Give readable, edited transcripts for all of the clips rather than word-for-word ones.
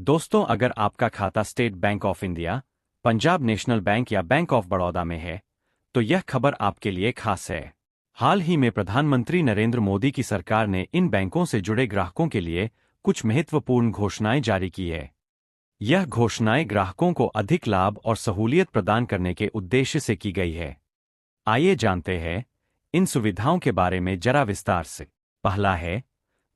दोस्तों, अगर आपका खाता state bank of India, Punjab national bank या बैंक ऑफ बड़ौदा में है, तो यह खबर आपके लिए खास है। हाल ही में प्रधानमंत्री नरेंद्र मोदी की सरकार ने इन बैंकों से जुड़े ग्राहकों के लिए कुछ महत्वपूर्ण घोषणाएं जारी की है। यह घोषणाएं ग्राहकों को अधिक लाभ और सहूलियत प्रदान करने के उद्देश्य से की गई है। आइए जानते हैं इन सुविधाओं के बारे में जरा विस्तार से। पहला है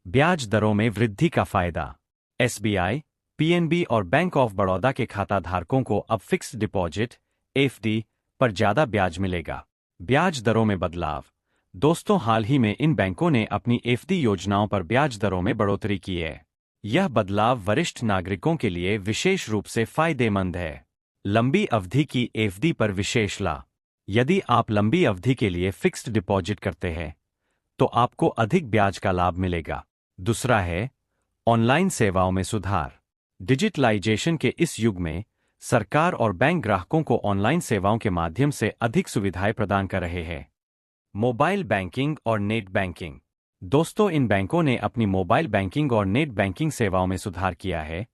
ब्याज दरों में वृद्धि का फायदा। एसबीआई, पीएनबी और बैंक ऑफ बड़ौदा के खाता धारकों को अब फिक्स्ड डिपॉजिट एफडी पर ज्यादा ब्याज मिलेगा। ब्याज दरों में बदलाव। दोस्तों, हाल ही में इन बैंकों ने अपनी एफडी योजनाओं पर ब्याज दरों में बढ़ोतरी की है। यह बदलाव वरिष्ठ नागरिकों के लिए विशेष रूप से फायदेमंद है। लंबी अवधि की एफडी पर विशेष लाभ। यदि आप लंबी अवधि के लिए फिक्स्ड डिपॉजिट करते हैं, तो आपको अधिक ब्याज का लाभ मिलेगा। दूसरा है ऑनलाइन सेवाओं में सुधार। डिजिटलाइजेशन के इस युग में सरकार और बैंक ग्राहकों को ऑनलाइन सेवाओं के माध्यम से अधिक सुविधाएं प्रदान कर रहे हैं। मोबाइल बैंकिंग और नेट बैंकिंग। दोस्तों, इन बैंकों ने अपनी मोबाइल बैंकिंग और नेट बैंकिंग सेवाओं में सुधार किया है,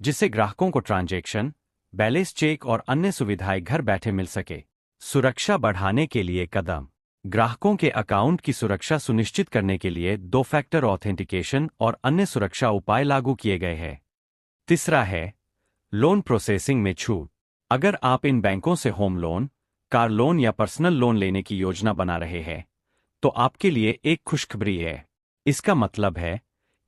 जिससे ग्राहकों को ट्रांजैक्शन, बैलेंस चेक और अन्य सुविधाएं घर बैठे मिल सके। सुरक्षा बढ़ाने के लिए कदम। ग्राहकों के अकाउंट की सुरक्षा सुनिश्चित करने के लिए 2 फैक्टर ऑथेंटिकेशन और अन्य सुरक्षा उपाय लागू किए गए हैं। तीसरा है लोन प्रोसेसिंग में छूट। अगर आप इन बैंकों से होम लोन, कार लोन या पर्सनल लोन लेने की योजना बना रहे हैं, तो आपके लिए एक खुशखबरी है। इसका मतलब है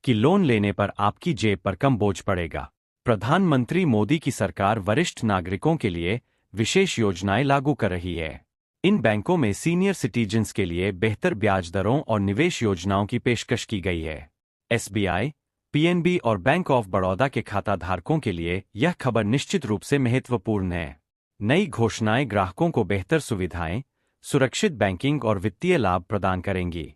कि लोन लेने पर आपकी जेब पर कम बोझ पड़ेगा। प्रधानमंत्री मोदी की सरकार वरिष्ठ नागरिकों के लिए विशेष योजनाएं लागू कर रही है। इन बैंकों में सीनियर सिटीजन्स के लिए बेहतर ब्याज दरों और निवेश योजनाओं की पेशकश की गई है। एसबीआई, पीएनबी और बैंक ऑफ बड़ौदा के खाता धारकों के लिए यह खबर निश्चित रूप से महत्वपूर्ण है। नई घोषणाएं ग्राहकों को बेहतर सुविधाएं, सुरक्षित बैंकिंग और वित्तीय लाभ प्रदान करेंगी।